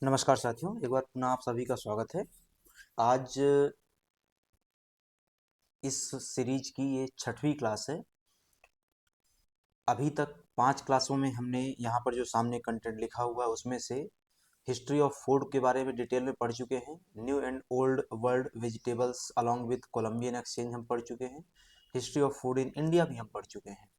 नमस्कार साथियों, एक बार पुनः आप सभी का स्वागत है। आज इस सीरीज की ये छठवीं क्लास है। अभी तक 5 क्लासों में हमने यहाँ पर जो सामने कंटेंट लिखा हुआ है उसमें से हिस्ट्री ऑफ फूड के बारे में डिटेल में पढ़ चुके हैं। New and old world vegetables along with Columbian exchange हम पढ़ चुके हैं। History of food in India भी हम पढ़ चुके हैं।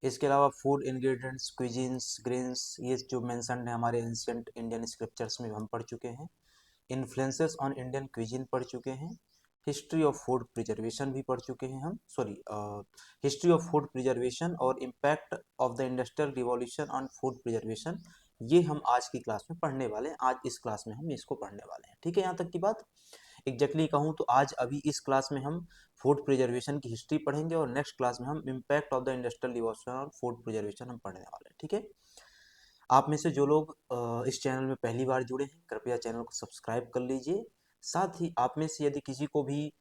इसके अलावा फूड इंग्रेडिएंट्स, क्विजीन्स, ग्रेन्स, ये जो मेंशन्ड है हमारे एंशिएंट इंडियन स्क्रिप्चर्स में हम पढ़ चुके हैं। इन्फ्लुएंसेस ऑन इंडियन क्विजीन पढ़ चुके हैं। हिस्ट्री ऑफ फूड प्रिजर्वेशन भी पढ़ चुके हैं हम, sorry, history of food preservation और impact of the industrial revolution on food preservation, ये हम आज की क्लास में पढ़ने वाले हैं। आज इस क्लास में हम इसको पढ़ने वाले हैं। ठीक है, यहाँ तक की बात एग्जैक्टली कहूँ तो आज अभी इस क्लास में हम फूड प्रिजर्वेशन की हिस्ट्री पढ़ेंगे और नेक्स्ट क्लास में हम impact of the industrial revolution on food preservation हम पढ़ने वाले हैं। ठीक है, आप में से जो लोग इस चैनल में पहली बार जुड़े हैं कृपया चैनल को सब्सक्राइब कर लीजिए। साथ ही आप में से यदि किसी को भी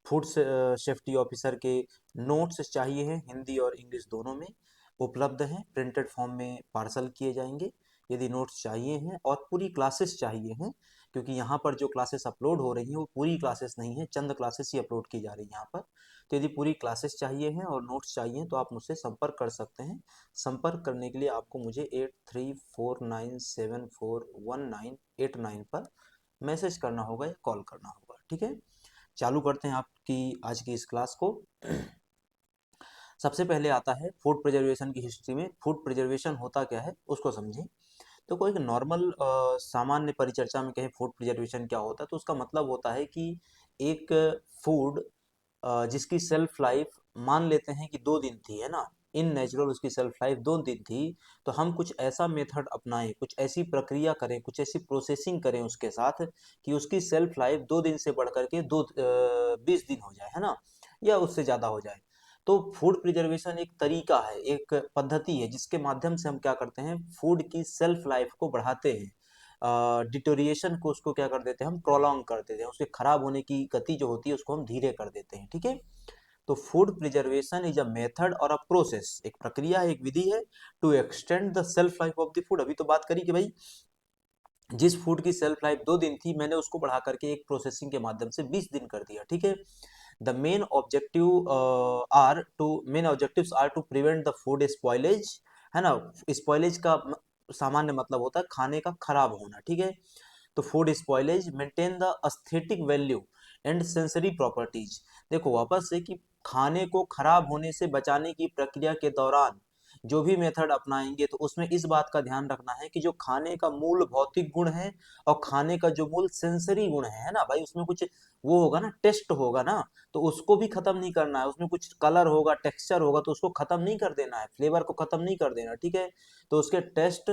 फूड सेफ्टी ऑफिसर के नोट्स चाहिए हैं, हिंदी और इंग्लिश दोनों में उपलब्ध हैं, प्रिंटेड फॉर्म में पार्सल किए जाएंगे। यदि नोट्स चाहिए हैं और पूरी क्लासेस चाहिए हैं, क्योंकि यहाँ पर जो क्लासेस अपलोड हो रही हैं वो पूरी क्लासेस नहीं है, चंद क्लासेस ही अपलोड की जा रही है यहाँ पर। तो यदि पूरी क्लासेस चाहिए हैं और नोट्स चाहिए तो आप मुझसे संपर्क कर सकते हैं। संपर्क करने के लिए आपको मुझे 8349741989 पर मैसेज करना होगा या कॉल करना होगा। ठीक है, चालू करते हैं आपकी आज की इस क्लास को। सबसे पहले आता है फूड प्रिजर्वेशन की हिस्ट्री में फूड प्रिजर्वेशन होता क्या है उसको समझें। तो कोई एक नॉर्मल सामान्य परिचर्चा में कहें फूड प्रिजर्वेशन क्या होता है तो उसका मतलब होता है कि एक फूड जिसकी सेल्फ लाइफ मान लेते हैं कि 2 दिन थी, है ना, इन नेचुरल उसकी सेल्फ लाइफ 2 दिन थी, तो हम कुछ ऐसा मेथड अपनाएं, कुछ ऐसी प्रक्रिया करें, कुछ ऐसी प्रोसेसिंग करें उसके साथ कि उसकी सेल्फ लाइफ 2 दिन से बढ़ करके 20 दिन हो जाए, है ना, या उससे ज़्यादा हो जाए। तो फूड प्रिजर्वेशन एक तरीका है, एक पद्धति है जिसके माध्यम से हम क्या करते हैं, फूड की सेल्फ लाइफ को बढ़ाते हैं, डिटोरिएशन को उसको क्या कर देते हैं, हम प्रोलॉन्ग कर देते हैं, उसके खराब होने की गति जो होती है उसको हम धीरे कर देते हैं। ठीक है, तो food preservation is a method और अ प्रोसेस, एक प्रक्रिया है, एक विधि है, to extend the shelf life of the food. अभी तो बात करी कि भाई जिस फूड की सेल्फ लाइफ 2 दिन थी मैंने उसको बढ़ा करके एक प्रोसेसिंग के माध्यम से 20 दिन कर दिया। ठीक है, the main objectives are to prevent the food spoilage, है ना। स्पॉइलेज का सामान्य मतलब होता है खाने का खराब होना। ठीक है, तो food spoilage, maintain the aesthetic value and sensory properties. देखो वापस से कि खाने को खराब होने से बचाने की प्रक्रिया के दौरान जो भी मेथड अपनाएंगे तो उसमें इस बात का ध्यान रखना है कि जो खाने का मूल भौतिक गुण है और खाने का जो मूल सेंसरी गुण है ना भाई, उसमें कुछ वो होगा ना, टेस्ट होगा ना, तो उसको भी खत्म नहीं करना है। उसमें कुछ कलर होगा, टेक्सचर होगा, तो उसको खत्म नहीं कर देना है, फ्लेवर को खत्म नहीं कर देना। ठीक है, तो उसके टेस्ट,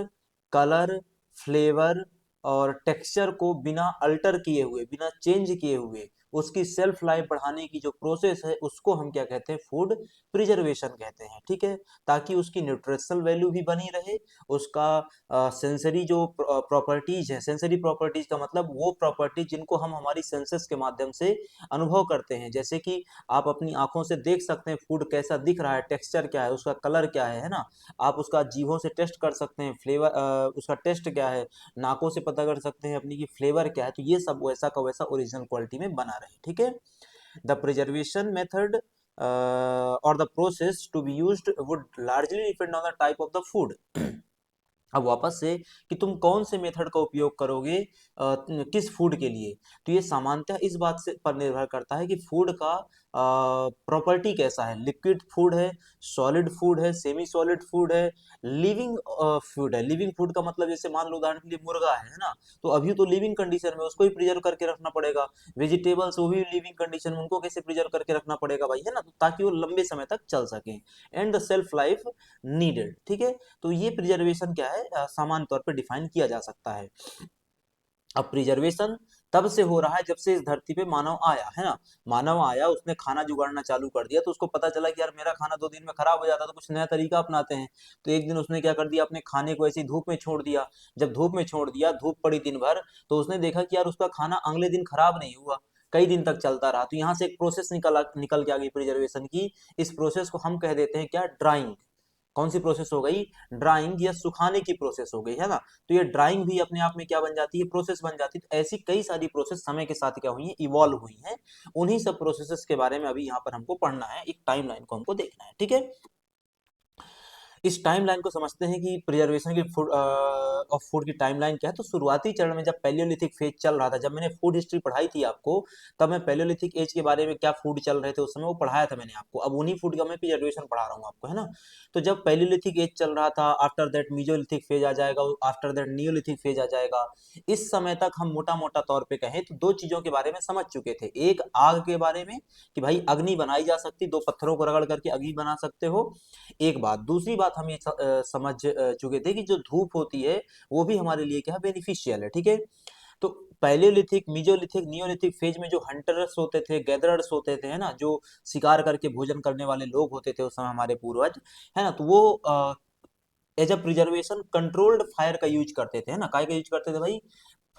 कलर, फ्लेवर और टेक्सचर को बिना अल्टर किए हुए, बिना चेंज किए हुए उसकी सेल्फ लाइफ बढ़ाने की जो प्रोसेस है उसको हम क्या कहते हैं, फूड प्रिजर्वेशन कहते हैं। ठीक है, ताकि उसकी न्यूट्रिशनल वैल्यू भी बनी रहे, उसका सेंसरी जो प्रॉपर्टीज है, सेंसरी प्रॉपर्टीज का मतलब वो प्रॉपर्टीज जिनको हम हमारी सेंसेस के माध्यम से अनुभव करते हैं, जैसे कि आप अपनी आंखों से देख सकते हैं फूड कैसा दिख रहा है, टेक्सचर क्या है, उसका कलर क्या है ना। आप उसका जीभों से टेस्ट कर सकते हैं, फ्लेवर उसका टेस्ट क्या है, नाकों से पता कर सकते हैं अपनी की फ्लेवर क्या है। तो ये सब वैसा का वैसा ओरिजिनल क्वालिटी में बना रहे। ठीक है, द प्रिजर्वेशन मेथड और the process to be used would largely depend on the type of the food. अब वापस से कि तुम कौन से मेथड का उपयोग करोगे किस फूड के लिए, तो ये सामान्यतः इस बात से पर निर्भर करता है कि फूड का प्रॉपर्टी कैसा है, लिक्विड फूड है, सॉलिड फूड है, सेमी सॉलिड फूड है, लिविंग फूड है। लिविंग फूड का मतलब जैसे मान लो उदाहरण के लिए मुर्गा है ना, तो अभी तो लिविंग कंडीशन में उसको ही प्रिजर्व करके रखना पड़ेगा। वेजिटेबल्स वो भी लिविंग कंडीशन में, उनको कैसे प्रिजर्व करके रखना पड़ेगा भाई, है ना, तो ताकि वो लंबे समय तक चल सके, and the shelf life needed. ठीक है, तो ये प्रिजर्वेशन क्या है, सामान्य तौर पे डिफाइन किया जा सकता है। अब प्रिजर्वेशन तब से हो रहा है जब से इस धरती पे मानव आया, है ना। मानव आया, उसने खाना जुगाड़ना चालू कर दिया, तो उसको पता चला कि यार मेरा खाना 2 दिन में खराब हो जाता है, तो कुछ नया तरीका अपनाते हैं। तो एक दिन उसने क्या कर दिया, अपने खाने को ऐसी धूप में छोड़ दिया। जब धूप में छोड़ दिया, धूप पड़ी दिन भर, तो उसने देखा कि यार उसका खाना अगले दिन खराब नहीं हुआ, कई दिन तक चलता रहा। तो यहाँ से एक प्रोसेस निकल के आ गई प्रिजर्वेशन की। इस प्रोसेस को हम कह देते हैं क्या, ड्राइंग। कौन सी प्रोसेस हो गई? ड्राइंग या सुखाने की प्रोसेस हो गई, है ना। तो ये ड्राइंग भी अपने आप में क्या बन जाती है? प्रोसेस बन जाती है। तो ऐसी कई सारी प्रोसेस समय के साथ क्या हुई है? इवॉल्व हुई हैं। उन्हीं सब प्रोसेसेस के बारे में अभी यहाँ पर हमको पढ़ना है, एक टाइमलाइन को हमको देखना है, ठीक है। इस टाइमलाइन को समझते हैं कि प्रिजर्वेशन की फूड ऑफ फूड की टाइमलाइन क्या है। तो शुरुआती चरण में जब पैलियोलिथिक फेज चल रहा था, जब मैंने फूड हिस्ट्री पढ़ाई थी आपको, तब मैं पैलियोलिथिक एज के बारे में क्या फूड चल रहे थे उस समय वो पढ़ाया था मैंने आपको। अब उन्हीं फूड का मैं प्रिजर्वेशन पढ़ा रहा हूँ आपको, है ना। तो जब पैलियोलिथिक एज चल रहा था, आफ्टर दैट मीजोलिथिक फेज आ जाएगा, आफ्टर दैट नियोलिथिक फेज आ जाएगा। इस समय तक हम मोटा मोटा तौर पे कहें तो दो चीजों के बारे में समझ चुके थे। एक आग के बारे में कि भाई अग्नि बनाई जा सकती, दो पत्थरों को रगड़ करके अग्नि बना सकते हो। एक बात, दूसरी बात हम ये समझ चुके थे कि जो धूप होती है वो भी हमारे लिए क्या है? बेनिफिशियल है, ठीक है। तो पैलियोलिथिक, मीजोलिथिक, नियोलिथिक फेज में जो हंटर्स होते थे, गैदरर्स होते थे, है ना, जो शिकार करके भोजन करने वाले लोग होते थे उस समय हमारे पूर्वज, है ना, तो वो as a preservation controlled fire का यूज करते थे, है ना। काय का यूज करते थे भाई?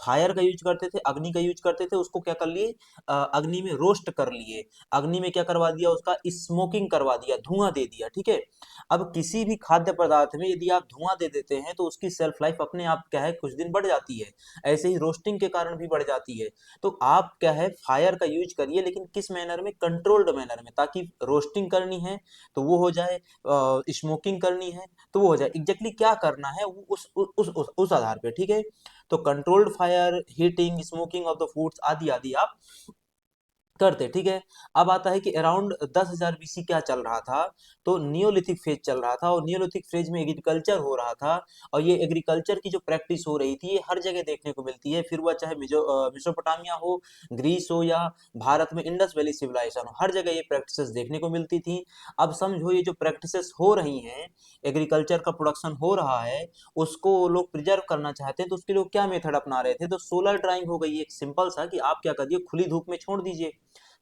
फायर का यूज करते थे, अग्नि का यूज करते थे। उसको क्या कर लिए? अग्नि में रोस्ट कर लिए, अग्नि में क्या करवा दिया? उसका स्मोकिंग करवा दिया, धुआं दे दिया, ठीक है। अब किसी भी खाद्य पदार्थ में यदि आप धुआं दे देते हैं तो उसकी सेल्फ लाइफ अपने आप क्या है? कुछ दिन बढ़ जाती है। ऐसे ही रोस्टिंग के कारण भी बढ़ जाती है। तो आप क्या है? फायर का यूज करिए, लेकिन किस मैनर में? कंट्रोल्ड मैनर में, ताकि रोस्टिंग करनी है तो वो हो जाए, स्मोकिंग करनी है तो वो हो जाए। एग्जैक्टली क्या करना है वो उस आधार पे, ठीक है। तो controlled fire, heating, smoking of the foods आदि आदि आप करते, ठीक है। अब आता है कि अराउंड 10,000 बीसी क्या चल रहा था? तो नियोलिथिक फेज चल रहा था, और नियोलिथिक फेज में एग्रीकल्चर हो रहा था। और ये एग्रीकल्चर की जो प्रैक्टिस हो रही थी ये हर जगह देखने को मिलती है, फिर वह चाहे मिसोपोटामिया हो, ग्रीस हो, या भारत में इंडस वैली सिविलाइजेशन हो, हर जगह ये प्रैक्टिसेस देखने को मिलती थी। अब समझो ये जो प्रैक्टिसेस हो रही हैं, एग्रीकल्चर का प्रोडक्शन हो रहा है, उसको लोग प्रिजर्व करना चाहते हैं, तो उसके लिए क्या मेथड अपना रहे थे? तो सोलर ड्राइंग हो गई एक सिंपल सा, कि आप क्या करिए? खुली धूप में छोड़ दीजिए,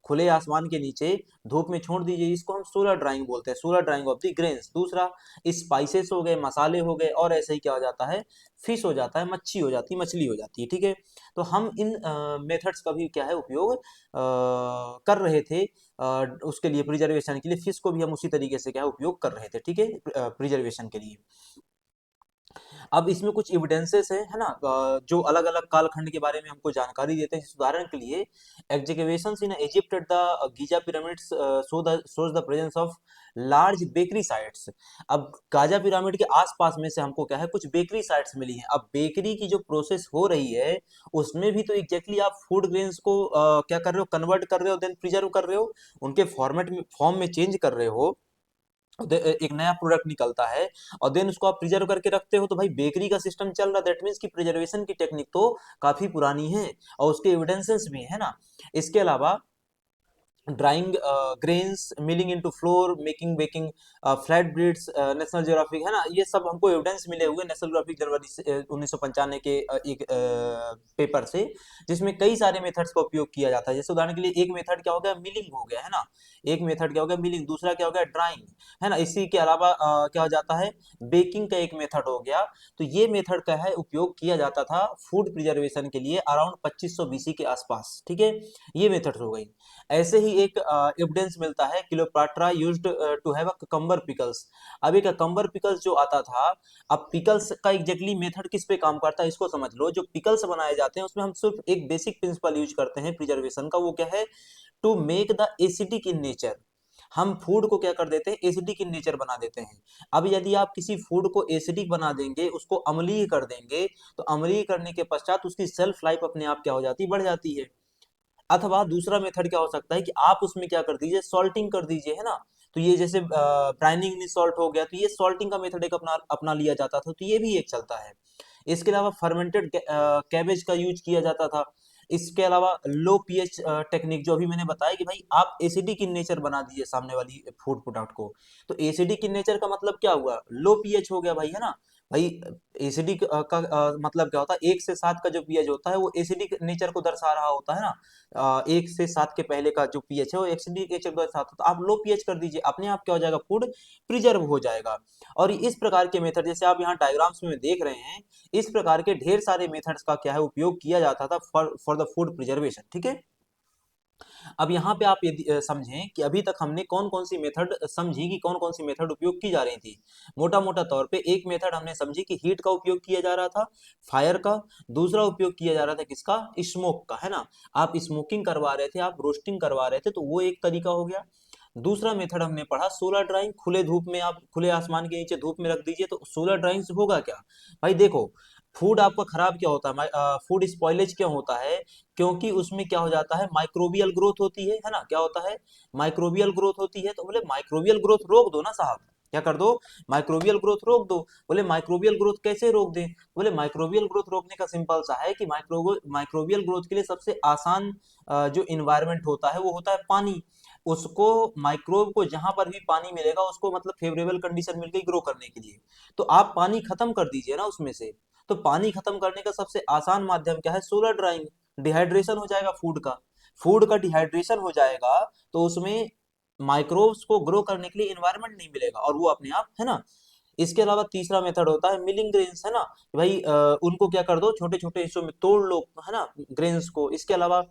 खुले आसमान के नीचे धूप में छोड़ दीजिए। इसको हम सोलर ड्राइंग बोलते हैं, solar drying of the grains. दूसरा, स्पाइसेस हो गए, मसाले हो गए, और ऐसे ही क्या हो जाता है? फिश हो जाता है, मच्छी हो जाती है, मछली हो जाती है, ठीक है। तो हम इन मेथड्स का भी क्या है? उपयोग कर रहे थे, उसके लिए, प्रिजर्वेशन के लिए। फिश को भी हम उसी तरीके से क्या है? उपयोग कर रहे थे, ठीक है, प्रिजर्वेशन के लिए। अब इसमें कुछ एविडेंसेस है ना, जो अलग अलग कालखंड के बारे में हमको जानकारी देते हैं। उदाहरण के लिए, excavations in Egypt at the Giza pyramids shows the presence of large bakery sites. अब गाजा पिरामिड के आसपास में से हमको क्या है? कुछ बेकरी साइट्स मिली हैं। अब बेकरी की जो प्रोसेस हो रही है उसमें भी तो एग्जैक्टली आप फूड ग्रेन्स को क्या कर रहे हो? कन्वर्ट कर रहे हो, देन प्रिजर्व कर रहे हो, उनके फॉर्मेट में, फॉर्म में चेंज कर रहे हो। एक नया प्रोडक्ट निकलता है और देन उसको आप प्रिजर्व करके रखते हो। तो भाई बेकरी का सिस्टम चल रहा, दैट मीन्स की प्रिजर्वेशन की टेक्निक तो काफी पुरानी है, और उसके एविडेंसेस भी है ना। इसके अलावा drawing grains, milling into floor, making baking flat breads, national geographic, है ना, ये सब हमको एविडेंस मिले हुए नेशनल ज्योग्राफिक जनवरी 1995 के एक पेपर से, जिसमें कई सारे मेथड्स का उपयोग किया जाता है। जैसे उदाहरण के लिए एक मेथड क्या हो गया? मिलिंग हो गया, है ना। एक मेथड क्या हो गया? मिलिंग। दूसरा क्या हो गया? ड्राइंग, है ना। इसी के अलावा क्या हो जाता है? बेकिंग का एक मेथड हो गया। तो ये मेथड का है उपयोग किया जाता था फूड प्रिजर्वेशन के लिए अराउंड 2500 बीसी के आसपास, ठीक है। ये मेथड्स हो गई। ऐसे ही एक एविडेंस मिलता है, Cleopatra used to have a cucumber pickles. अब एक ककम्बर पिकल्स जो आता था, अब पिकल्स का एग्जैक्टली मेथड किस पे काम करता है इसको समझ लो। जो पिकल्स बनाए जाते हैं उसमें हम सिर्फ एक बेसिक प्रिंसिपल यूज करते हैं प्रिजर्वेशन का, वो क्या है? To make the acidic in nature. हम फूड को क्या कर देते हैं? एसिडिक इन नेचर बना देते हैं। अब यदि आप किसी फूड को एसिडिक बना देंगे, उसको अम्लीय कर देंगे, तो अम्लीय करने के पश्चात उसकी सेल्फ लाइफ अपने आप क्या हो जाती है? बढ़ जाती है। अथवा दूसरा मेथड क्या हो सकता है कि आप उसमें क्या कर दीजिए? सॉल्टिंग कर दीजिए, है ना। तो ये जैसे ब्राइनिंग सॉल्ट हो गया, तो ये सॉल्टिंग का मेथड एक अपना अपना लिया जाता था, तो ये भी एक चलता है। इसके अलावा फर्मेंटेड कैबेज का यूज किया जाता था। इसके अलावा लो पीएच टेक्निक, जो अभी मैंने बताया कि भाई आप एसिडिक इन नेचर बना दीजिए सामने वाली फूड प्रोडक्ट को। तो एसिडिक इन नेचर का मतलब क्या हुआ? लो पीएच हो गया भाई, है ना। भाई एसिडिक का मतलब क्या होता है? 1 से 7 का जो पीएच होता है वो एसिडिक नेचर को दर्शा रहा होता है ना। 1 से 7 के पहले का जो पीएच है वो एसिडिक नेचर को दर्शाता है। तो आप लो पीएच कर दीजिए, अपने आप क्या हो जाएगा? फूड प्रिजर्व हो जाएगा। और इस प्रकार के मेथड, जैसे आप यहाँ डायग्राम्स में देख रहे हैं, इस प्रकार के ढेर सारे मेथड्स का क्या है? उपयोग किया जाता था फॉर द फूड प्रिजर्वेशन, ठीक है। अब यहाँ पे आप यदि समझें कि अभी तक हमने कौन कौन सी मेथड समझी, कि कौन कौन सी मेथड उपयोग की जा रही थी। मोटा मोटा तौर पे एक मेथड हमने समझी कि हीट का उपयोग किया जा रहा था, फायर का। दूसरा उपयोग किया जा रहा था किसका, स्मोक का, है ना। आप स्मोकिंग करवा रहे थे, आप रोस्टिंग करवा रहे थे, तो वो एक तरीका हो गया। दूसरा मेथड हमने पढ़ा सोलर ड्राइंग, खुले धूप में आप खुले आसमान के नीचे धूप में रख दीजिए, तो सोलर ड्राइंग से होगा क्या। भाई देखो, फूड आपका खराब क्या होता है, फूड स्पॉइलेज क्यों होता है, क्योंकि उसमें क्या हो जाता है, माइक्रोबियल ग्रोथ होती है ना। क्या होता है, माइक्रोबियल ग्रोथ होती है। तो बोले माइक्रोबियल ग्रोथ रोक दो ना साहब, क्या कर दो, माइक्रोबियल ग्रोथ रोक दो। बोले माइक्रोबियल ग्रोथ कैसे रोक दें, बोले माइक्रोबियल ग्रोथ रोकने का सिंपल सा है कि माइक्रोबियल ग्रोथ के लिए सबसे आसान जो इन्वायरमेंट होता है वो होता है पानी। उसको, माइक्रोब को जहां पर भी पानी मिलेगा उसको मतलब फेवरेबल कंडीशन मिल गई ग्रो करने के लिए, तो आप पानी खत्म कर दीजिए ना उसमें से। तो पानी खत्म करने का सबसे आसान माध्यम क्या है, सोलर ड्राइंग। डिहाइड्रेशन हो जाएगा फूड का डिहाइड्रेशन हो जाएगा, तो उसमें माइक्रोब्स को ग्रो करने के लिए इन्वायरमेंट नहीं मिलेगा, और वो अपने आप, है ना। इसके अलावा तीसरा मेथड होता है मिलिंग ग्रेन्स, है ना, कि भाई उनको क्या कर दो, छोटे छोटे हिस्सों में तोड़ लो, है ना, ग्रेन्स को। इसके अलावा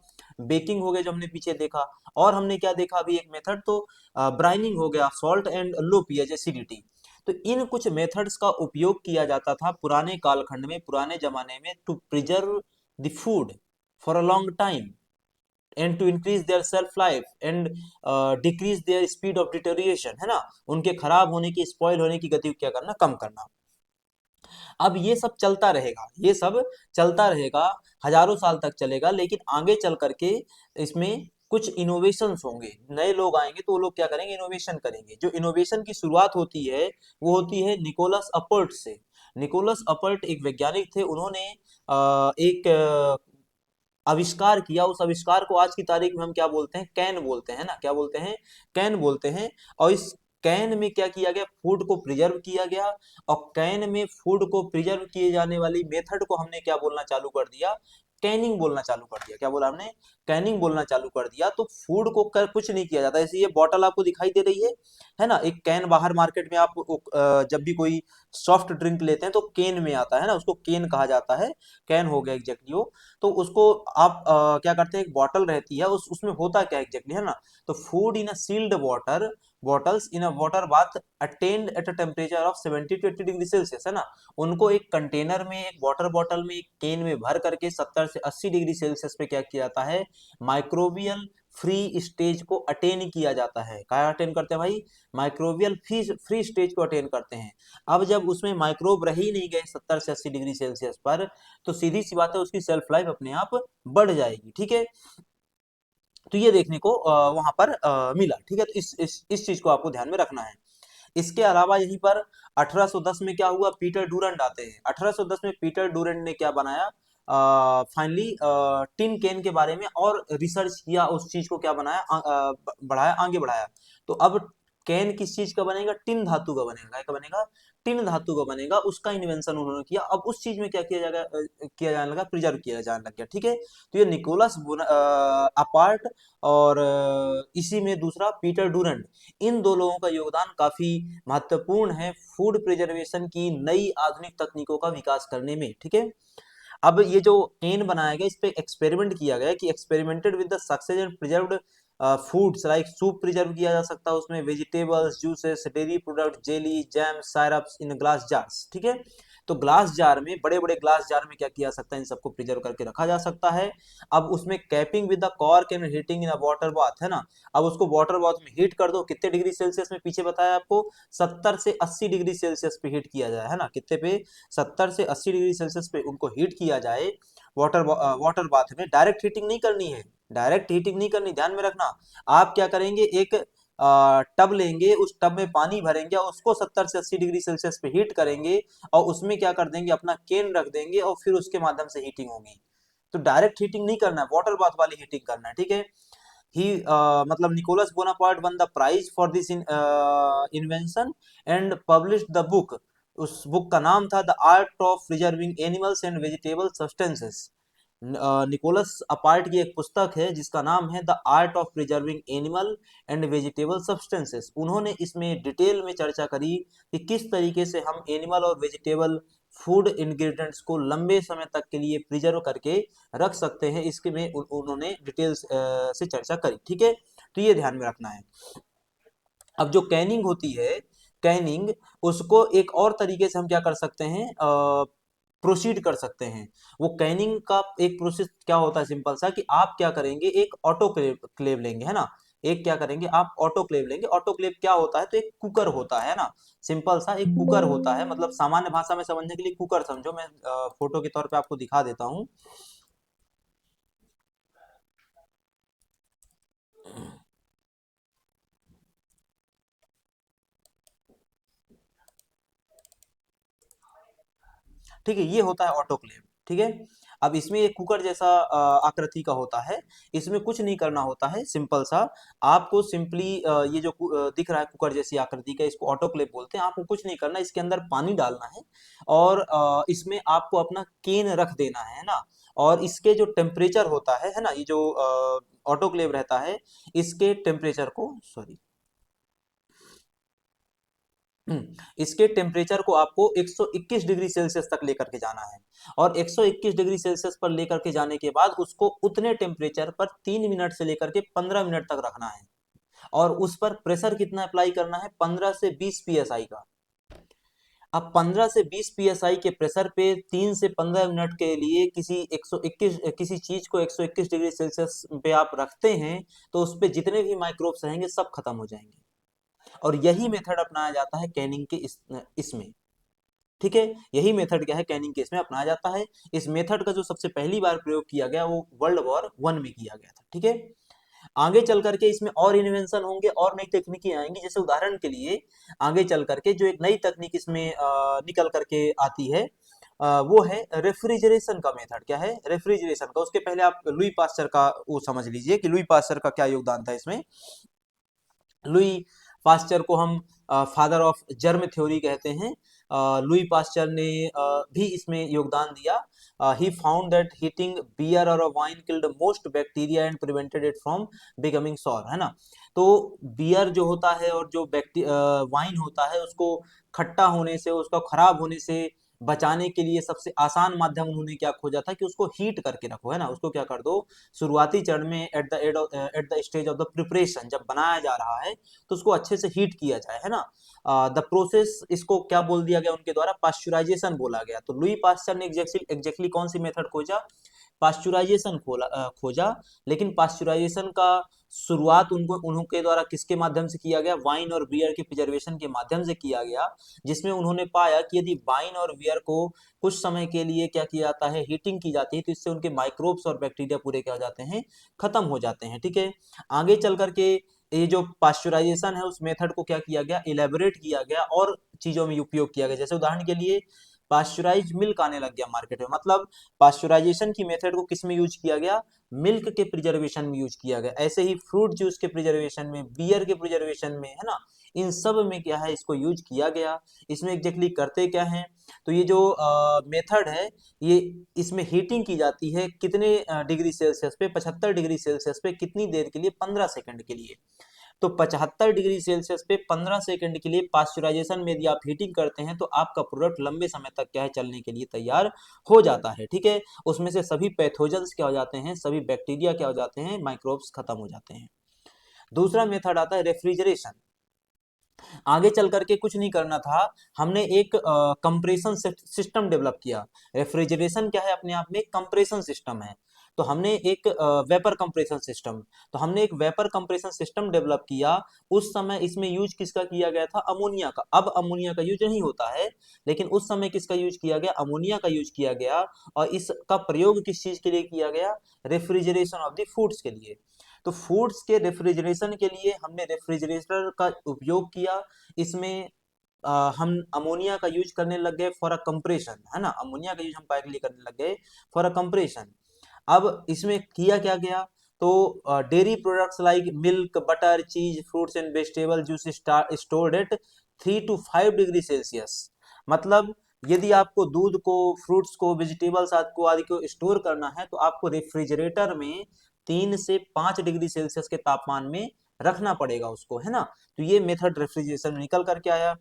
बेकिंग हो गया जो हमने पीछे देखा। और हमने क्या देखा अभी एक मेथड, तो ब्राइनिंग हो गया, salt and low pH acidity. तो इन कुछ मेथड्स का उपयोग किया जाता था पुराने कालखंड में, पुराने जमाने में, to preserve the food for a long time and to increase their shelf life and decrease their speed of deterioration, है ना। उनके खराब होने की, स्पॉइल होने की गति को क्या करना, कम करना। अब ये सब चलता रहेगा, ये सब चलता रहेगा, हजारों साल तक चलेगा, लेकिन आगे चल करके इसमें कुछ इनोवेशंस होंगे, नए लोग आएंगे तो वो लोग क्या करेंगे, इनोवेशन करेंगे। जो इनोवेशन की शुरुआत होती है वो होती है निकोलस अपवर्ट से। निकोलस अपवर्ट एक वैज्ञानिक थे, उन्होंने एक आविष्कार किया। उस आविष्कार को आज की तारीख में हम क्या बोलते हैं, कैन बोलते हैं ना, क्या बोलते हैं, कैन बोलते हैं। और इस कैन में क्या किया गया, फूड को प्रिजर्व किया गया। और कैन में फूड को प्रिजर्व किए जाने वाली मेथड को हमने क्या बोलना चालू कर दिया, कैनिंग बोलना चालू कर दिया। क्या बोला हमने, कैनिंग बोलना चालू कर दिया। तो फूड को कर कुछ नहीं किया जाता। ऐसे ये बॉटल आपको दिखाई दे रही है ना, एक कैन बाहर मार्केट में आप जब भी कोई सॉफ्ट ड्रिंक लेते हैं तो केन में आता है ना, उसको केन कहा जाता है। कैन हो गया एग्जैक्टली वो। तो उसको आप क्या करते हैं, एक बॉटल रहती है, उसमें होता क्या एग्जैक्टली, है ना। तो food in a sealed water bottles in a water bath attend at a temperature of 70 to 80 degree Celsius, है ना। उनको एक कंटेनर में, एक वाटर बॉटल में, एक केन में भर करके 70 से 80 डिग्री सेल्सियस पे क्या किया जाता है, माइक्रोबियल फ्री स्टेज को अटेन किया जाता है। क्या अटेन करते हैं भाई, माइक्रोबियल फ्री स्टेज को अटेन करते हैं। अब जब उसमें माइक्रोब रह ही नहीं गए 70 से 80 डिग्री सेल्सियस पर, तो सीधी सी बात है उसकी सेल्फ लाइफ अपने आप बढ़ जाएगी, ठीक है। तो ये देखने को वहां पर मिला, ठीक है। तो इस चीज को आपको ध्यान में रखना है। इसके अलावा यहीं पर 1810 में क्या हुआ, पीटर डूरंड आते हैं। 1810 में पीटर डूरंड ने क्या बनाया, फाइनली टिन कैन के बारे में और रिसर्च किया, उस चीज को क्या बनाया, बढ़ाया, आगे बढ़ाया। तो अब कैन किस चीज का बनेगा, टिन धातु का बनेगा। क्या का बनेगा, टिन धातु का बनेगा। उसका इन्वेंशन उन्होंने किया। अब उस चीज में क्या किया जाएगा, किया जाने लगा, प्रिजर्व किया जाने लग गया, ठीक है। तो ये निकोलस अपार्ट और इसी में दूसरा पीटर डूरंड, इन दो लोगों का योगदान काफी महत्वपूर्ण है फूड प्रिजर्वेशन की नई आधुनिक तकनीकों का विकास करने में, ठीक है। अब ये जो केन बनाया गया, इस पे एक्सपेरिमेंट किया गया, कि experimented with the success and preserved foods like soup preserve किया जा सकता है उसमें, vegetables, juices, dairy product, jelly, jam, syrups in glass jars, ठीक है। तो ग्लास जार में, बड़े बड़े ग्लास जार में क्या किया जा सकता है, इन सबको प्रिजर्व करके रखा जा सकता है। अब उसमें capping with the cork and heating in a water bath, है ना। अब उसको वाटर बाथ में हीट कर दो, कितने डिग्री सेल्सियस में, पीछे बताया आपको, 70 से 80 डिग्री सेल्सियस पे हीट किया जाए, है ना। कितने पे, 70 से 80 डिग्री सेल्सियस पे उनको हीट किया जाए। वाटर बाथ में डायरेक्ट हीटिंग नहीं करनी है, डायरेक्ट हीटिंग नहीं करनी, ध्यान में रखना। आप क्या करेंगे, एक टब लेंगे, उस टब में पानी भरेंगे और उसको 70 से 80 डिग्री सेल्सियस पे हीट करेंगे, और उसमें क्या कर देंगे, अपना केन रख देंगे, और फिर उसके माध्यम से हीटिंग होगी। तो डायरेक्ट हीटिंग नहीं करना है, वाटर बाथ वाली हीटिंग करना है, ठीक है। ही मतलब Nicolas Bonaparte won the prize for this invention and publish the book. उस बुक का नाम था the art of preserving animals and vegetable substances. Nicolas Appert की एक पुस्तक है जिसका नाम है the art of preserving animal and vegetable substances. उन्होंने इसमें डिटेल में चर्चा करी कि किस तरीके से हम एनिमल और वेजिटेबल फूड इंग्रेडिएंट्स को लंबे समय तक के लिए प्रिजर्व करके रख सकते हैं, इसके में उन्होंने डिटेल्स से चर्चा करी। ठीक है, तो ये ध्यान में रखना है। अब जो कैनिंग होती है, कैनिंग, उसको एक और तरीके से हम क्या कर सकते हैं, प्रोसीड कर सकते हैं। वो कैनिंग का एक प्रोसेस क्या होता है, सिंपल सा, कि आप क्या करेंगे, एक ऑटोक्लेव क्लेव लेंगे, है ना। एक क्या करेंगे, आप ऑटोक्लेव लेंगे। ऑटोक्लेव क्या होता है, तो एक कुकर होता है ना, सिंपल सा एक कुकर होता है, मतलब सामान्य भाषा में समझने के लिए कुकर समझो। मैं फोटो के तौर पे आपको दिखा देता हूँ। ठीक है, ये होता है ऑटोक्लेव। ठीक है, अब इसमें एक कुकर जैसा आकृति का होता है। इसमें कुछ नहीं करना होता है, सिंपल सा, आपको सिंपली ये जो दिख रहा है कुकर जैसी आकृति का, इसको ऑटोक्लेव बोलते हैं। आपको कुछ नहीं करना, इसके अंदर पानी डालना है और इसमें आपको अपना केन रख देना है ना। और इसके जो टेम्परेचर होता है ना, ये जो ऑटोक्लेव रहता है, इसके टेम्परेचर को, सॉरी, इसके टेम्परेचर को आपको 121 डिग्री सेल्सियस तक लेकर के जाना है। और 121 डिग्री सेल्सियस पर लेकर के जाने के बाद उसको उतने टेम्परेचर पर 3 मिनट से लेकर के 15 मिनट तक रखना है। और उस पर प्रेशर कितना अप्लाई करना है, 15 से 20 psi का। अब 15 से 20 psi के प्रेशर पे 3 से 15 मिनट के लिए किसी चीज को 121 डिग्री सेल्सियस पे आप रखते हैं, तो उस पे जितने भी माइक्रोब्स रहेंगे सब खत्म हो जाएंगे। और यही मेथड अपनाया जाता है कैनिंग के इसमें। ठीक है, यही मेथड क्या है, कैनिंग केस में अपनाया जाता है। इस मेथड का जो सबसे पहली बार प्रयोग किया गया वो वर्ल्ड वॉर 1 में किया गया था। ठीक है, आगे चल करके इसमें और इन्वेंशन होंगे और नई तकनीकें आएंगी। जैसे उदाहरण के लिए आगे चल करके जो एक नई तकनीक इसमें निकल करके आती है, वो है रेफ्रिजरेशन का मेथड। क्या है, रेफ्रिजरेशन का। उसके पहले आप लुई पास्चर का वो समझ लीजिए कि लुई पास्चर का क्या योगदान था इसमें। लुई पास्चर को हम फादर ऑफ जर्म थ्योरी कहते हैं। लुई पास्चर ने भी इसमें योगदान दिया। He found that heating beer और wine killed most bacteria and prevented it from becoming sour, है ना। तो बियर जो होता है और जो वाइन होता है, उसको खट्टा होने से, उसका खराब होने से बचाने के लिए सबसे आसान माध्यम उन्होंने क्या खोजा था, कि उसको हीट करके रखो, है ना। उसको क्या कर दो, शुरुआती चरण में at the stage of the preparation, जब बनाया जा रहा है तो उसको अच्छे से हीट किया जाए, है ना। द प्रोसेस, इसको क्या बोल दिया गया उनके द्वारा, पास्चुराइजेशन बोला गया। तो लुई पास्चर ने एग्जैक्टली कौन सी मेथड खोजा, पास्चुराइजेशन खोजा। लेकिन पास्चुराइजेशन का शुरुआत उनको उनके द्वारा किसके माध्यम से किया गया, वाइन और बियर के प्रिजर्वेशन के माध्यम से किया गया। जिसमें उन्होंने पाया कि यदि वाइन और बियर को कुछ समय के लिए क्या किया जाता है, हीटिंग की जाती है, तो इससे उनके माइक्रोब्स और बैक्टीरिया पूरे क्या हो जाते हैं, खत्म हो जाते हैं। ठीक है, आगे चल करके ये जो पास्चुराइजेशन है, उस मेथड को क्या किया गया, इलेबोरेट किया गया और चीजों में उपयोग किया गया। जैसे उदाहरण के लिए पास्चुराइज मिल्क आने लग गया मार्केट में। मतलब पास्चुराइजेशन की मेथड को किस में यूज किया गया, मिल्क के प्रिजर्वेशन में यूज किया गया। ऐसे ही फ्रूट जूस के प्रिजर्वेशन में, बियर के प्रिजर्वेशन में, है ना, इन सब में क्या है, इसको यूज किया गया। इसमें एग्जैक्टली करते क्या है, तो ये जो मेथड है, ये इसमें हीटिंग की जाती है कितने डिग्री सेल्सियस पे, 75 डिग्री सेल्सियस पे, कितनी देर के लिए, 15 सेकंड के लिए। तो 75 डिग्री सेल्सियस पे 15 सेकंड के लिए पास्चुराइजेशन में यदि आप हीटिंग करते हैं, तो आपका प्रोडक्ट लंबे समय तक क्या है, चलने के लिए तैयार हो जाता है। ठीक है, उसमें से सभी पैथोजेंस क्या हो जाते हैं, सभी बैक्टीरिया क्या हो जाते हैं, माइक्रोब्स खत्म हो जाते हैं। दूसरा मेथड आता है रेफ्रिजरेशन। आगे चल करके कुछ नहीं करना था, हमने एक कंप्रेशन सिस्टम डेवलप किया। रेफ्रिजरेशन क्या है, अपने आप में कंप्रेशन सिस्टम है। तो हमने एक वेपर कंप्रेशन सिस्टम, तो हमने एक वेपर कंप्रेशन सिस्टम डेवलप किया। उस समय इसमें यूज किसका किया गया था, अमोनिया का। अब अमोनिया का यूज नहीं होता है, लेकिन उस समय किसका यूज किया गया, अमोनिया का यूज किया गया। और इसका प्रयोग किस चीज के लिए किया गया, रेफ्रिजरेशन ऑफ द फूड्स के लिए। तो फूड्स के रेफ्रिजरेशन के लिए हमने रेफ्रिजरेटर का उपयोग किया। इसमें हम अमोनिया का यूज करने लग गए फॉर अ कंप्रेशन, है ना। अमोनिया का यूज हम काहे के लिए करने लग गए, फॉर अ कंप्रेशन। अब इसमें किया क्या गया, तो dairy products like milk, butter, cheese, fruits and vegetable juice stored at 3 to 5 degree Celsius. मतलब यदि आपको दूध को, फ्रूट्स को, वेजिटेबल्स को आदि को स्टोर करना है, तो आपको रेफ्रिजरेटर में 3 से 5 डिग्री सेल्सियस के तापमान में रखना पड़ेगा उसको, है ना। तो ये मेथड रेफ्रिजरेशन में निकल करके आया।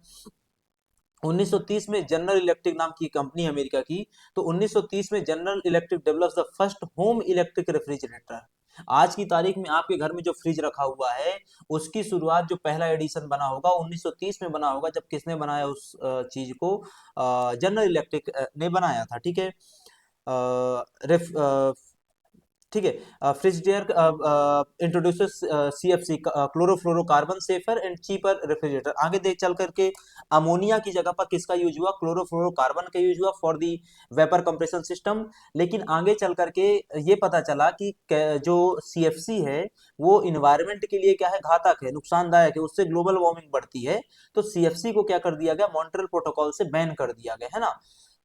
1930 में जनरल इलेक्ट्रिक नाम की कंपनी है अमेरिका की, तो 1930 में general electric develops the first home electric refrigerator. आज की तारीख में आपके घर में जो फ्रिज रखा हुआ है, उसकी शुरुआत जो पहला एडिशन बना होगा 1930 में बना होगा, जब किसने बनाया उस चीज को, जनरल इलेक्ट्रिक ने बनाया था, ठीक है। ठीक है। Frigidaire introduces CFC, chlorofluorocarbon safer and cheaper refrigerator. आगे देख चल करके अमोनिया की जगह पर किसका यूज हुआ, क्लोरोफ्लोरोकार्बन का यूज हुआ for the vapour compression system. लेकिन आगे चल करके ये पता चला कि जो सीएफसी है वो इन्वायरमेंट के लिए क्या है, घातक है, नुकसानदायक है, उससे ग्लोबल वार्मिंग बढ़ती है। तो सीएफसी को क्या कर दिया गया, मॉन्ट्रियल प्रोटोकॉल से बैन कर दिया गया, है ना।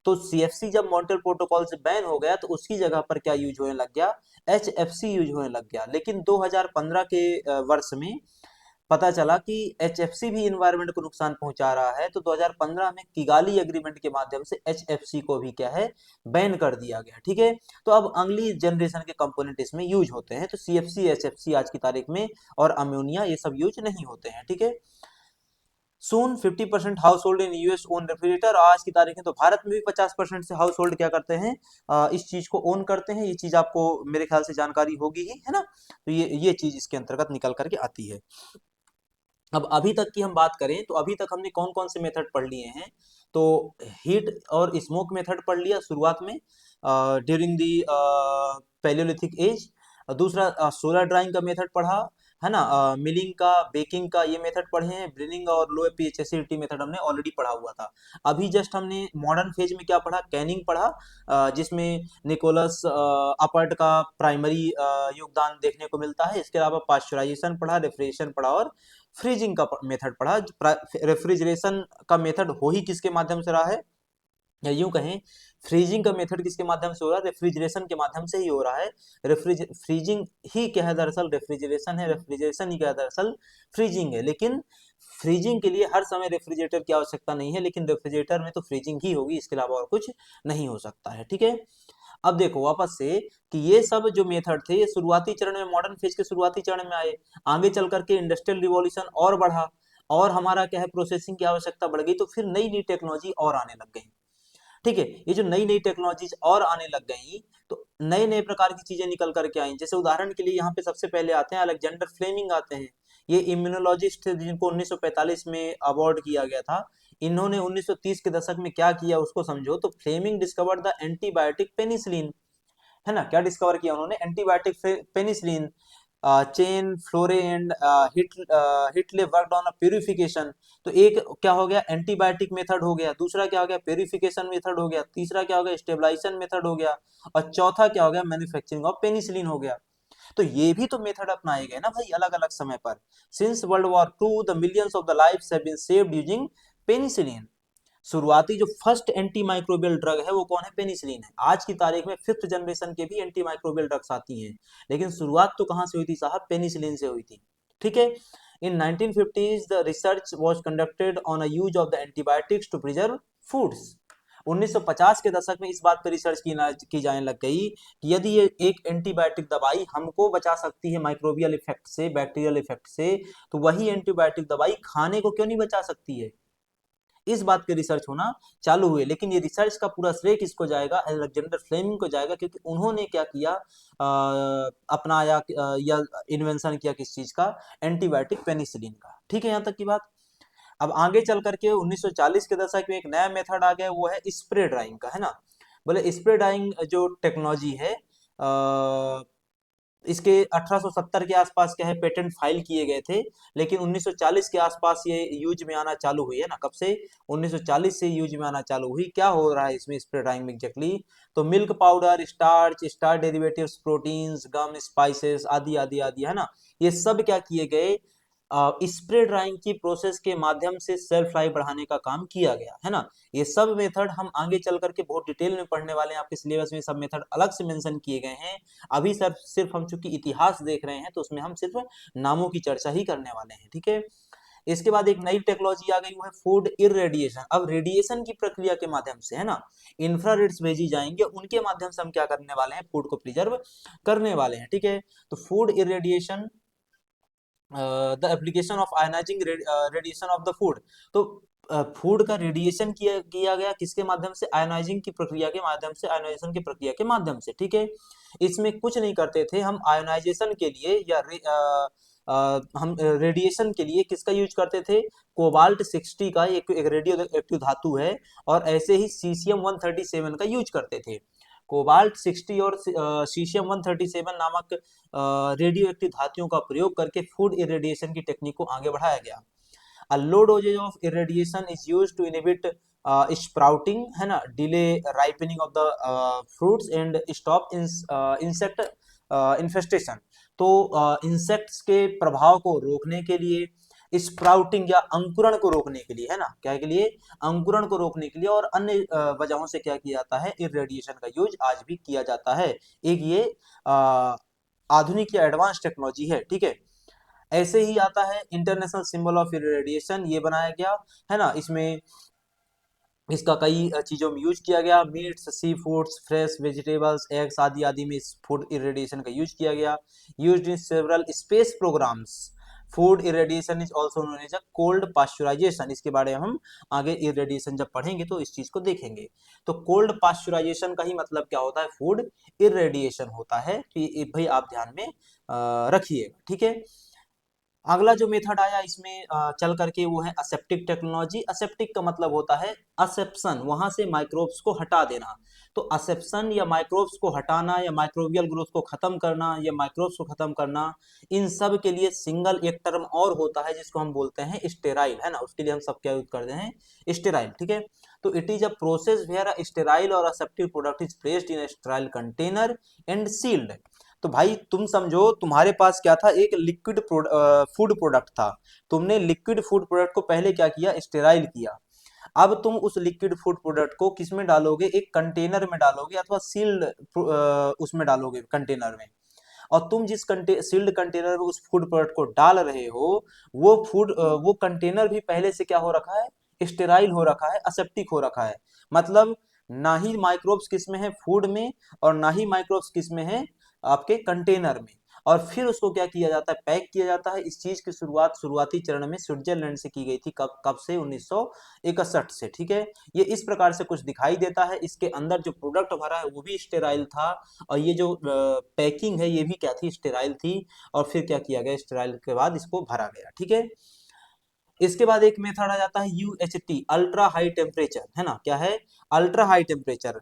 तो सीएफसी जब मॉन्ट्रियल प्रोटोकॉल से बैन हो गया, तो उसकी जगह पर क्या यूज होने लग गया, एचएफसी यूज होने लग गया। लेकिन 2015 के वर्ष में पता चला कि एचएफसी भी इन्वायरमेंट को नुकसान पहुंचा रहा है, तो 2015 में किगाली एग्रीमेंट के माध्यम से एचएफसी को भी क्या है, बैन कर दिया गया, ठीक है। तो अब अगली जनरेशन के कंपोनेंट इसमें यूज होते हैं, तो सीएफसी एचएफसी आज की तारीख में, और अमोनिया ये सब यूज नहीं होते हैं, ठीक है। सोन 50% house hold in US own refrigerator. आज की तारीख में तो भारत में भी 50% से हाउस होल्ड क्या करते हैं, इस चीज को ओन करते हैं। ये चीज आपको मेरे ख्याल से जानकारी होगी ही, है ना। तो ये चीज इसके अंतर्गत निकल करके आती है। अब अभी तक की हम बात करें तो अभी तक हमने कौन कौन से मेथड पढ़ लिए हैं, तो हीट और स्मोक मेथड पढ़ लिया शुरुआत में, ड्यूरिंग दी पैलियोलिथिक एज। दूसरा सोलर ड्राइंग का मेथड पढ़ा, है ना। मिलिंग का, बेकिंग का ये मेथड पढ़े हैं। ब्रेनिंग और लो पीएच एसिडिटी मेथड हमने ऑलरेडी पढ़ा हुआ था। अभी जस्ट हमने मॉडर्न फेज में क्या पढ़ा, कैनिंग पढ़ा, जिसमें निकोलस अपर्ट का प्राइमरी योगदान देखने को मिलता है। इसके अलावा पाश्चराइजेशन पढ़ा, रेफ्रिजरेशन पढ़ा, और फ्रीजिंग का मेथड पढ़ा। रेफ्रिजरेशन का मेथड हो ही किसके माध्यम से रहा है, या यूं कहें फ्रीजिंग का मेथड किसके माध्यम से हो रहा है, रेफ्रिजरेशन के माध्यम से ही हो रहा है। फ्रीजिंग ही क्या है दरअसल, रेफ्रिजरेशन है, रेफ्रिजरेशन ही क्या है दरअसल, फ्रीजिंग है। लेकिन फ्रीजिंग के लिए हर समय रेफ्रिजरेटर की आवश्यकता नहीं है, लेकिन रेफ्रिजरेटर में तो फ्रीजिंग ही होगी, इसके अलावा और कुछ नहीं हो सकता है, ठीक है। अब देखो वापस से कि ये सब जो मेथड थे ये शुरुआती चरण में, मॉडर्न फेज के शुरुआती चरण में आए। आगे चल करके इंडस्ट्रियल रिवॉल्यूशन और बढ़ा, और हमारा क्या है, प्रोसेसिंग की आवश्यकता बढ़ गई, तो फिर नई नई टेक्नोलॉजी और आने लग गई, ठीक है। ये जो नई नई टेक्नोलॉजीज और आने लग गई, तो नए नए प्रकार की चीजें निकल करके आई। जैसे उदाहरण के लिए यहाँ पे सबसे पहले आते हैं अलेक्जेंडर फ्लेमिंग आते हैं। ये इम्यूनोलॉजिस्ट थे जिनको 1945 में अवार्ड किया गया था। इन्होंने 1930 के दशक में क्या किया उसको समझो, तो Fleming discovered the antibiotic penicillin, है ना। क्या डिस्कवर किया उन्होंने, antibiotic penicillin. Chain Florey and Heatley worked on a purification. तो एक क्या हो गया, एंटीबायोटिक मेथड हो गया, दूसरा क्या हो गया, प्यूरिफिकेशन मेथड हो गया, तीसरा क्या हो गया, स्टेबलाइजेशन मेथड हो गया, और चौथा क्या हो गया, मैन्युफैक्चरिंग ऑफ पेनिसिलिन हो गया। तो ये भी तो मेथड अपनाए गए ना भाई, अलग अलग समय पर। Since world war two the millions of the lives have been saved using penicillin. शुरुआती जो फर्स्ट एंटी माइक्रोबियल ड्रग है वो कौन है, पेनिसिलिन है। आज की तारीख में फिफ्थ जनरेशन के भी एंटी माइक्रोबियल ड्रग्स आती हैं, लेकिन शुरुआत तो कहां से हुई थी साहब, पेनिसिलिन से हुई थी, ठीक है। In 1950s the research was conducted on a use of the antibiotics to preserve foods. 1950 के दशक में इस बात पर रिसर्च की जाने लग गई कि यदि ये एक एंटीबायोटिक दवाई हमको बचा सकती है माइक्रोबियल इफेक्ट से, बैक्टीरियल इफेक्ट से, तो वही एंटीबायोटिक दवाई खाने को क्यों नहीं बचा सकती है। इस बात के रिसर्च होना चालू हुए। लेकिन ये रिसर्च का पूरा श्रेय किसको जाएगा, अलेक्जेंडर फ्लेमिंग को जाएगा, क्योंकि उन्होंने क्या किया, अपनाया या इन्वेंशन किया किस चीज का, एंटीबायोटिक पेनिसिलिन का, ठीक है, यहाँ तक की बात। अब आगे चल करके 1940 के दशक में एक नया मेथड आ गया, वो है स्प्रे ड्राइंग का, है ना। बोले स्प्रे ड्राइंग जो टेक्नोलॉजी है, इसके 1870 के आसपास क्या है, पेटेंट फाइल किए गए थे। लेकिन 1940 के आसपास ये यूज में आना चालू हुई है ना, कब से, 1940 से यूज में आना चालू हुई। क्या हो रहा है इसमें स्प्रे ड्राइंग में एग्जैक्टली, तो milk powder, starch, starch derivatives, proteins, gum, spices आदि आदि आदि, है ना। ये सब क्या किए गए, स्प्रे ड्राइंग की प्रोसेस के माध्यम से सेल्फ लाइफ बढ़ाने का काम किया गया, है ना। ये सब मेथड हम आगे चल करके बहुत डिटेल में पढ़ने वाले हैं, आपके सिलेबस में सब मेथड अलग से मेंशन किए गए हैं। अभी सर सिर्फ हम चूंकि इतिहास देख रहे हैं, तो उसमें हम सिर्फ नामों की चर्चा ही करने वाले हैं, ठीक है। इसके बाद एक नई टेक्नोलॉजी आ गई, वो है फूड इरेडिएशन। अब रेडिएशन की प्रक्रिया के माध्यम से, है ना, इंफ्रारेड्स भेजी जाएंगे, उनके माध्यम से हम क्या करने वाले हैं, फूड को प्रिजर्व करने वाले हैं, ठीक है। तो food irradiation, the application of ionising radiation of the food. तो फूड का रेडिएशन किया किया गया किसके माध्यम से, आयोनाइजिंग की प्रक्रिया के माध्यम से, आयोनाइजेशन की प्रक्रिया के माध्यम से, ठीक है। इसमें कुछ नहीं करते थे हम, आयोनाइजेशन के लिए या हम रेडिएशन के लिए किसका यूज करते थे, कोबाल्ट 60 का एक रेडियो एक्टिव धातु है, और ऐसे ही सीशियम 137 का यूज करते थे। कोबाल्ट 60 और सीशियम 137 नामक रेडियो एक्टिव धातुओं का प्रयोग करके फूड इरेडिएशन की टेक्निक को आगे बढ़ाया गया। A low dosage of irradiation is used to inhibit sprouting, है ना, delay ripening of the fruits and stop insect infestation। तो इंसेक्ट्स के प्रभाव को रोकने के लिए, स्प्राउटिंग या अंकुरण को रोकने के लिए, है ना, क्या के लिए, अंकुरण को रोकने के लिए, और अन्य वजहों से क्या किया जाता है, इरेडिएशन का यूज आज भी किया जाता है। एक ये आधुनिक या एडवांस टेक्नोलॉजी है, ठीक है। ऐसे ही आता है इंटरनेशनल सिंबल ऑफ रेडिएशन, ये बनाया गया, है ना। इसमें इसका कई चीजों में यूज किया गया, meets, sea foods, fresh vegetables, eggs आदि आदि में इस फूड इरेडिएशन का यूज किया गया। Used in several space programmes. Food irradiation is also known as a cold pasteurisation. इसके बारे में हम आगे इरेडिएशन जब पढ़ेंगे तो इस चीज को देखेंगे। तो कोल्ड पास्चुराइजेशन का ही मतलब क्या होता है, फूड इरेडिएशन होता है। तो ये भाई आप ध्यान में रखिएगा, ठीक है। अगला जो मेथड आया इसमें चल करके वो है असेप्टिक टेक्नोलॉजी। असेप्टिक का मतलब होता है असेप्शन, वहां से माइक्रोब्स को हटा देना। तो असेप्शन या माइक्रोब्स को हटाना या माइक्रोबियल ग्रोथ को खत्म करना या माइक्रोब्स को खत्म करना, इन सब के लिए सिंगल एक टर्म और होता है जिसको हम बोलते हैं स्टेराइल, है ना। उसके लिए हम सब क्या यूज करते हैं, स्टेराइल, ठीक है। तो it is a process where sterile और aseptic product is placed in sterile container and sealed. तो भाई तुम समझो तुम्हारे पास क्या था, एक लिक्विड फूड प्रोडक्ट था। तुमने लिक्विड फूड प्रोडक्ट को पहले क्या किया, स्टेराइल किया। अब तुम उस लिक्विड फूड प्रोडक्ट को किस में डालोगे, एक कंटेनर में डालोगे अथवा सील्ड उसमें डालोगे कंटेनर में। और तुम जिस सील्ड कंटेनर में उस फूड प्रोडक्ट को डाल रहे हो, वो कंटेनर भी पहले से क्या हो रखा है, स्टेराइल हो रखा है, असेप्टिक हो रखा है। मतलब ना ही माइक्रोब्स किसमें है, फूड में, और ना ही माइक्रोब्स किसमें है, आपके कंटेनर में। और फिर उसको क्या किया जाता है, पैक किया जाता है। इस चीज की शुरुआती चरण में स्विट्जरलैंड से की गई थी। कब कब से, 1961 से, ठीक है। ये इस प्रकार से कुछ दिखाई देता है। इसके अंदर जो प्रोडक्ट भरा है वो भी स्टेराइल था, और ये जो पैकिंग है ये भी क्या थी, स्टेराइल थी। और फिर क्या किया गया, स्टेराइल के बाद इसको भरा गया, ठीक है। इसके बाद एक मेथड आ जाता है यूएचटी, अल्ट्रा हाई टेम्परेचर, है ना, क्या है, अल्ट्रा हाई टेम्परेचर।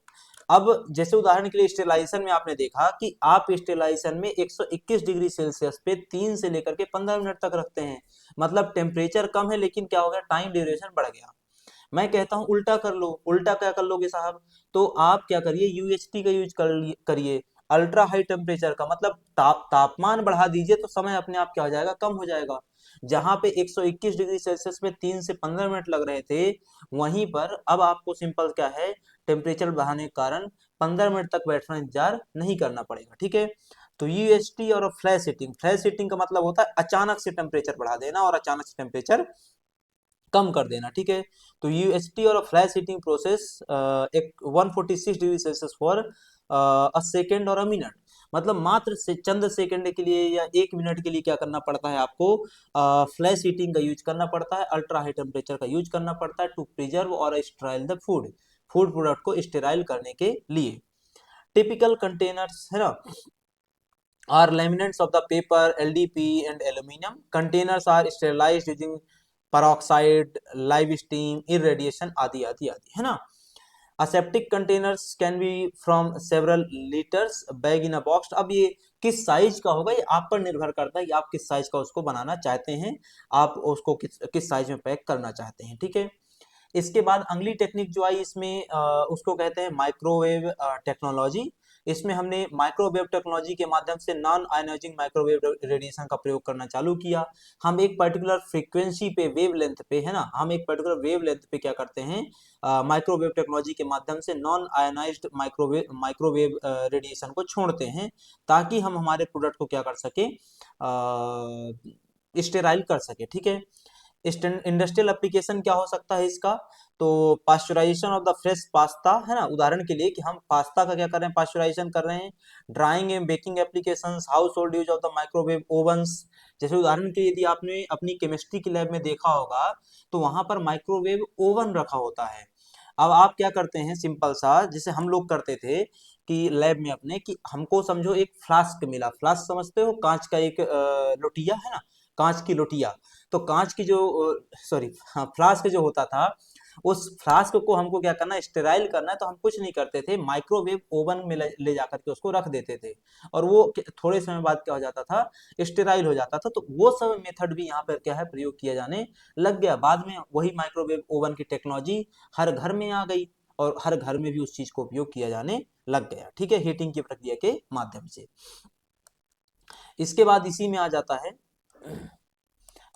अब जैसे उदाहरण के लिए स्टेलाइजेशन में आपने देखा कि आप स्टेलाइजेशन में 121 डिग्री सेल्सियस पे 3 से लेकर के 15 मिनट तक रखते हैं। मतलब टेम्परेचर कम है लेकिन क्या हो गया, टाइम ड्यूरेशन बढ़ गया। मैं कहता हूं उल्टा कर लो। उल्टा क्या कर लोगे साहब, तो आप क्या करिए, यूएचटी का यूज करिए। अल्ट्रा हाई टेम्परेचर का मतलब तापमान बढ़ा दीजिए तो समय अपने आप क्या हो जाएगा, कम हो जाएगा। जहां पे 121 डिग्री सेल्सियस में 3 से 15 मिनट लग रहे थे, वहीं पर अब आपको सिंपल क्या है, टेम्परेचर बढ़ाने के कारण 15 मिनट तक बैठना इंतजार नहीं करना पड़ेगा, ठीक है। तो यूएसटी और फ्लैश हीटिंग, फ्लैश हीटिंग का मतलब होता है अचानक से टेम्परेचर बढ़ा देना और अचानक से टेम्परेचर कम कर देना, ठीक है। तो यूएसटी और फ्लैश हीटिंग प्रोसेस एक 146 degree Celsius for a second और अ मिनट। मतलब मात्र से चंद सेकंड के लिए या 1 मिनट के लिए क्या करना पड़ता है आपको, फ्लैश हीटिंग का यूज करना पड़ता है, अल्ट्रा हाई टेम्परेचर का यूज करना पड़ता है टू प्रिजर्व और sterile the food, food product को स्टेराइल करने के लिए। टिपिकल कंटेनर्स, है ना, are laminates of the paper, LDP and aluminum. Containers are sterilized using peroxide, live steam, irradiation आदि आदि आदि, है ना। Aseptic containers can be from several liters, bag in a box। अब ये किस साइज का होगा ये आप पर निर्भर करता है कि आप किस साइज का उसको बनाना चाहते हैं, आप उसको किस साइज में पैक करना चाहते हैं, ठीक है। इसके बाद अगली टेक्निक जो आई इसमें उसको कहते हैं माइक्रोवेव टेक्नोलॉजी। इसमें हमने माइक्रोवेव टेक्नोलॉजी के माध्यम से नॉन आयोनाइजिंग माइक्रोवेव रेडिएशन का प्रयोग करना चालू किया। हम एक पर्टिकुलर फ्रीक्वेंसी पे, वेव लेंथ पे, है ना, हम एक पर्टिकुलर वेव लेंथ पे क्या करते हैं, माइक्रोवेव टेक्नोलॉजी के माध्यम से नॉन आयोनाइज्ड माइक्रोवेव रेडिएशन को छोड़ते हैं, ताकि हम हमारे प्रोडक्ट को क्या कर सके, स्टेराइल कर सके, ठीक है। इंडस्ट्रियल एप्लीकेशन क्या हो सकता है इसका, तो pasteurisation of the fresh pasta, है ना, उदाहरण के लिए कि हम पास्ता का क्या कर रहे हैं, पास्चुराइजेशन कर रहे हैं। Drying and baking applications, household use of the microwave ovens, जैसे उदाहरण के लिए यदि आपने अपनी केमिस्ट्री की लैब में देखा होगा तो वहां पर माइक्रोवेव ओवन रखा होता है। अब आप क्या करते हैं, सिंपल सा जैसे हम लोग करते थे कि लैब में अपने, कि हमको समझो एक फ्लास्क मिला, फ्लास्क समझते हो, कांच का एक लोटिया है ना, कांच की लोटिया। तो कांच की जो, सॉरी हाँ, फ्लास्क जो होता था, उस फ्लास्क को हमको क्या करना है, स्टेराइल करना है, तो हम कुछ नहीं करते थे, माइक्रोवेव ओवन में ले जाकर के उसको रख देते थे, और वो थोड़े समय बाद क्या हो जाता था, स्टेराइल हो जाता था। तो वो सब मेथड भी यहाँ पर क्या है, प्रयोग किया जाने लग गया। बाद में वही माइक्रोवेव ओवन की टेक्नोलॉजी हर घर में आ गई, और हर घर में भी उस चीज को उपयोग किया जाने लग गया, ठीक है, हीटिंग की प्रक्रिया के माध्यम से। इसके बाद इसी में आ जाता है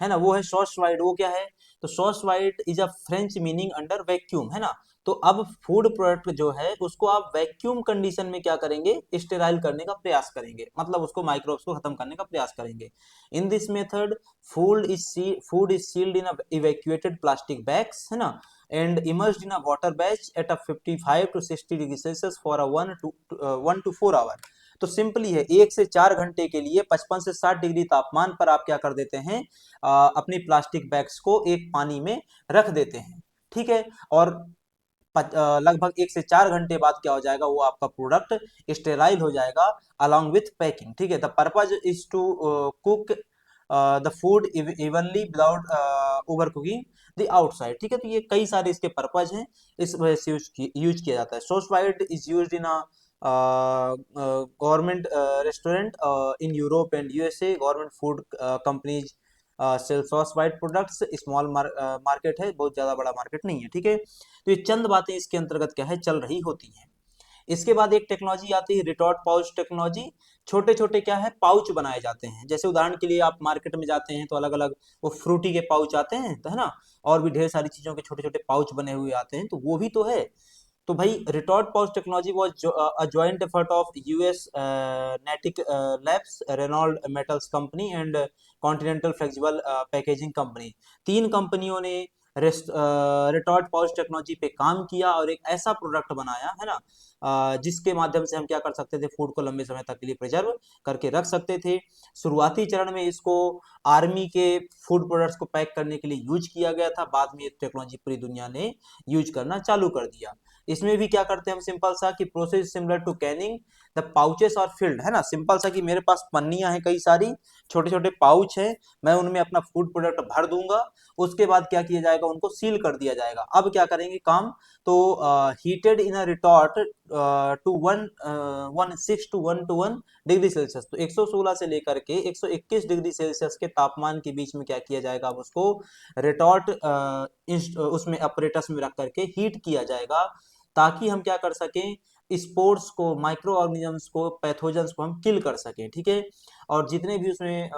ना, वो है सॉस वाइड। वो क्या है, तो sauce wide is a French meaning under vacuum, है ना। तो अब फूड प्रोडक्ट जो है उसको आप वैक्यूम कंडीशन में क्या करेंगे, स्टेराइल करने का प्रयास करेंगे, मतलब उसको माइक्रोब्स को खत्म करने का प्रयास करेंगे। In this method food is sealed in evacuated plastic bags, है ना, and immersed in a water batch at a 55 to 60 degree Celsius for a 1 to 4 hour. तो सिंपली है, 1 से 4 घंटे के लिए 55 से 60 डिग्री तापमान पर आप क्या कर देते हैं, अपनी प्लास्टिक बैग्स को एक पानी में रख देते हैं, ठीक है। और लगभग 1 से 4 घंटे बाद क्या हो जाएगा, वो आपका प्रोडक्ट स्टेराइल हो जाएगा अलॉन्ग विथ पैकिंग, ठीक है। The purpose is to cook the food evenly without over cooking the outside, ठीक है। तो ये कई सारे इसके पर्पज हैं, इस वजह से यूज किया जाता है। Sous vide is used in a government restaurant in Europe and USA. Government food companies sell sous vide products. Small market है, बहुत ज्यादा बड़ा मार्केट नहीं है, ठीक है। तो ये चंद बातें इसके अंतर्गत क्या है, चल रही होती हैं। इसके बाद एक टेक्नोलॉजी आती है रिटॉर्ट पाउच टेक्नोलॉजी। छोटे छोटे क्या है, पाउच बनाए जाते हैं। जैसे उदाहरण के लिए आप मार्केट में जाते हैं तो अलग अलग वो फ्रूटी के पाउच आते हैं, तो है ना, और भी ढेर सारी चीजों के छोटे छोटे पाउच बने हुए आते हैं, तो वो भी तो है। तो भाई retort pouch technology was a joint effort of US Natick Labs, Reynold Metals Company and Continental Flexible Packaging Company. तीन कंपनियों ने रिटॉर्ट पाउच टेक्नोलॉजी पे काम किया और एक ऐसा प्रोडक्ट बनाया, है ना, जिसके माध्यम से हम क्या कर सकते थे, फूड को लंबे समय तक के लिए प्रिजर्व करके रख सकते थे। शुरुआती चरण में इसको आर्मी के फूड प्रोडक्ट्स को पैक करने के लिए यूज किया गया था, बाद में ये टेक्नोलॉजी पूरी दुनिया ने यूज करना चालू कर दिया। इसमें भी क्या करते हैं हम, सिंपल सा कि process similar to canning, the pouches are filled, है ना, सिंपल सा कि मेरे पास पन्नियां हैं कई सारी, छोटे छोटे पाउच हैं, मैं उनमें अपना फूड प्रोडक्ट भर दूंगा। उसके बाद क्या किया जाएगा, उनको सील कर दिया जाएगा। अब क्या करेंगे काम, तो heated in a retort to 116 to 121 degree Celsius, तो 116 से लेकर के 121 डिग्री सेल्सियस के तापमान के बीच में क्या किया जाएगा, अब उसको रिटॉर्ट उसमें अपरेटस में रख करके हीट किया जाएगा, ताकि हम क्या कर सकें, स्पोर्स को, माइक्रो ऑर्गेनिजम्स को, पैथोजेंस को हम किल कर सकें, ठीक है। और जितने भी उसमें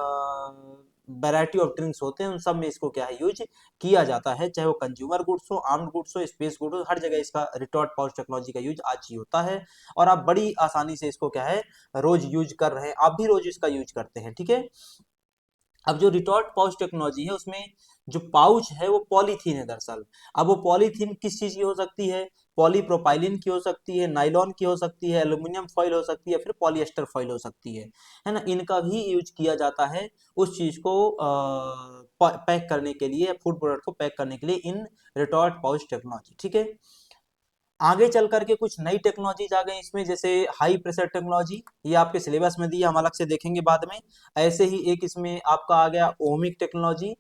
वैरायटी ऑफ ड्रिंक्स होते हैं उन सब में इसको क्या है, यूज किया जाता है, चाहे वो कंज्यूमर गुड्स हो, आर्म्ड गुड्स हो, स्पेस गुड्स हो, हर जगह इसका रिटॉर्ट पाउच टेक्नोलॉजी का यूज आज ही होता है। और आप बड़ी आसानी से इसको क्या है, रोज यूज कर रहे हैं, आप भी रोज इसका यूज करते हैं, ठीक है। अब जो रिटॉर्ट पाउच टेक्नोलॉजी है उसमें जो पाउच है वो पॉलीथीन है दरअसल। अब वो पॉलीथीन किस चीज की हो सकती है, पॉलीप्रोपाइलिन की हो सकती है, नाइलॉन की हो सकती है, एल्यूमिनियम फॉइल हो सकती है, फिर पॉलिएस्टर फॉइल हो सकती है ना, इनका भी यूज किया जाता है उस चीज को पैक करने के लिए, फूड प्रोडक्ट को पैक करने के लिए, इन रिटॉर्ट पाउच टेक्नोलॉजी, ठीक है। आगे चल करके कुछ नई टेक्नोलॉजीज आ गई इसमें, जैसे हाई प्रेशर टेक्नोलॉजी, ये आपके सिलेबस में दी है, हम अलग से देखेंगे बाद में। ऐसे ही एक इसमें आपका आ गया ohmic technology,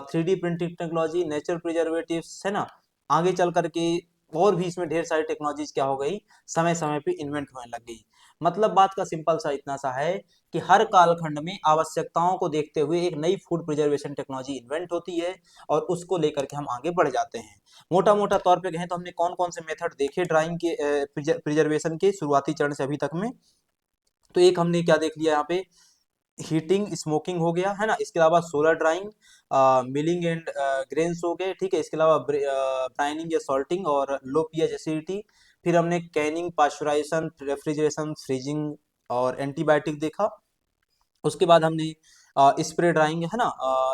3D printing technology, natural preservatives, है ना। आगे चल करके और भी इसमें ढेर सारी टेक्नोलॉजीज क्या हो गई, समय समय पे इन्वेंट होने लग गई। मतलब बात का सिंपल सा इतना सा है कि हर कालखंड में आवश्यकताओं को देखते हुए एक नई फूड प्रिजर्वेशन टेक्नोलॉजी इन्वेंट होती है, और उसको लेकर के हम आगे बढ़ जाते हैं। मोटा मोटा तौर पे कहें तो हमने कौन कौन से मेथड देखे ड्राइंग के, प्रिजर्वेशन के शुरुआती चरण से अभी तक में। तो एक हमने क्या देख लिया यहाँ पे, हीटिंग स्मोकिंग हो गया, है ना। इसके अलावा solar drawing, milling and grains हो गए, ठीक है। इसके अलावा ब्राइनिंग या सॉल्टिंग और लो पीएच एसिडिटी। फिर हमने कैनिंग, पास्चुराइजेशन, रेफ्रिजरेशन, फ्रीजिंग और एंटीबायोटिक देखा। उसके बाद हमने स्प्रे ड्राइंग है ना,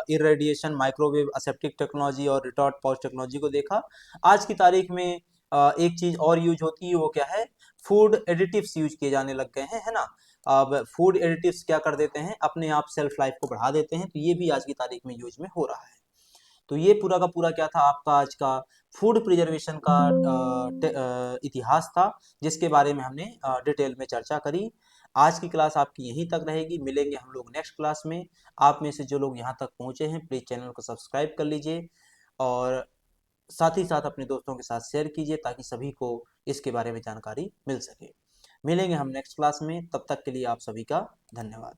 इरेडिएशन, माइक्रोवेव असेप्टिक टेक्नोलॉजी और रिटॉर्ट पाउच टेक्नोलॉजी को देखा। आज की तारीख में एक चीज और यूज होती है, वो क्या है, फूड एडिटिव्स यूज किए जाने लग गए हैं, है ना। अब फूड एडिटिव्स क्या कर देते हैं, अपने आप सेल्फ लाइफ को बढ़ा देते हैं, तो ये भी आज की तारीख में यूज में हो रहा है। तो ये पूरा का पूरा क्या था आपका आज का फूड प्रिजर्वेशन का इतिहास था, जिसके बारे में हमने डिटेल में चर्चा करी। आज की क्लास आपकी यहीं तक रहेगी, मिलेंगे हम लोग नेक्स्ट क्लास में। आप में से जो लोग यहाँ तक पहुँचे हैं प्लीज़ चैनल को सब्सक्राइब कर लीजिए, और साथ ही साथ अपने दोस्तों के साथ शेयर कीजिए, ताकि सभी को इसके बारे में जानकारी मिल सके। मिलेंगे हम नेक्स्ट क्लास में, तब तक के लिए आप सभी का धन्यवाद।